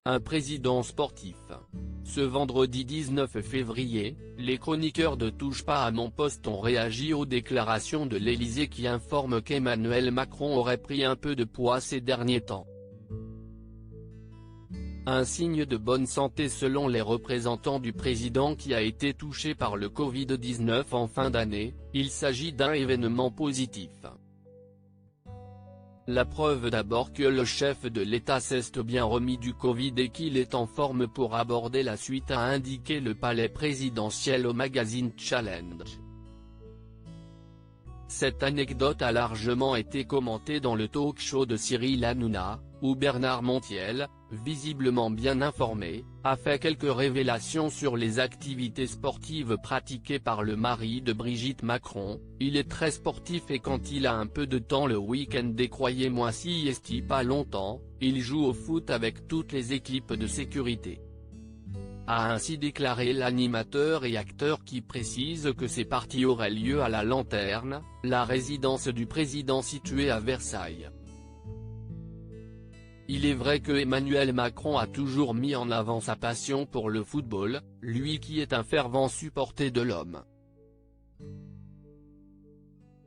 un président sportif. Ce vendredi 19 février, les chroniqueurs de Touche pas à mon poste ont réagi aux déclarations de l'Élysée qui informent qu'Emmanuel Macron aurait pris un peu de poids ces derniers temps. Un signe de bonne santé selon les représentants du président qui a été touché par le Covid-19 en fin d'année, il s'agit d'un événement positif. La preuve d'abord que le chef de l'État s'est bien remis du Covid et qu'il est en forme pour aborder la suite, a indiqué le palais présidentiel au magazine Challenge. Cette anecdote a largement été commentée dans le talk-show de Cyril Hanouna, où Bernard Montiel, visiblement bien informé, a fait quelques révélations sur les activités sportives pratiquées par le mari de Brigitte Macron. Il est très sportif et quand il a un peu de temps le week-end, et croyez-moi s'y est pas longtemps, il joue au foot avec toutes les équipes de sécurité. A ainsi déclaré l'animateur et acteur qui précise que ces parties auraient lieu à la Lanterne, la résidence du président située à Versailles. Il est vrai que Emmanuel Macron a toujours mis en avant sa passion pour le football, lui qui est un fervent supporter de l'homme.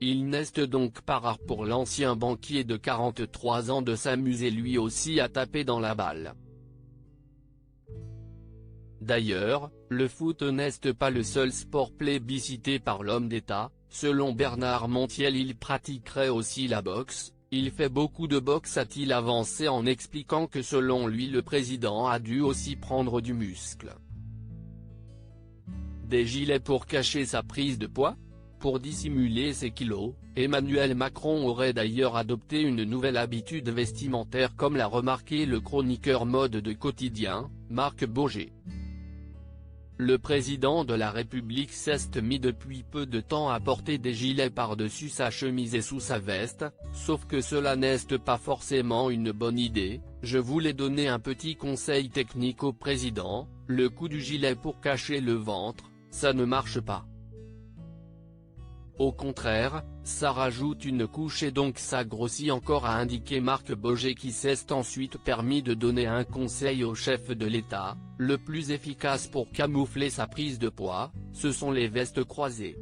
Il n'est donc pas rare pour l'ancien banquier de 43 ans de s'amuser lui aussi à taper dans la balle. D'ailleurs, le foot n'est pas le seul sport plébiscité par l'homme d'État. Selon Bernard Montiel, il pratiquerait aussi la boxe. Il fait beaucoup de boxe, a-t-il avancé en expliquant que selon lui le président a dû aussi prendre du muscle. Des gilets pour cacher sa prise de poids? Pour dissimuler ses kilos, Emmanuel Macron aurait d'ailleurs adopté une nouvelle habitude vestimentaire comme l'a remarqué le chroniqueur mode de Quotidien, Marc Boger. Le président de la République s'est mis depuis peu de temps à porter des gilets par-dessus sa chemise et sous sa veste, sauf que cela n'est pas forcément une bonne idée. Je voulais donner un petit conseil technique au président: le coup du gilet pour cacher le ventre, ça ne marche pas. Au contraire, ça rajoute une couche et donc ça grossit encore, a indiqué Marc Boger qui s'est ensuite permis de donner un conseil au chef de l'État: le plus efficace pour camoufler sa prise de poids, ce sont les vestes croisées.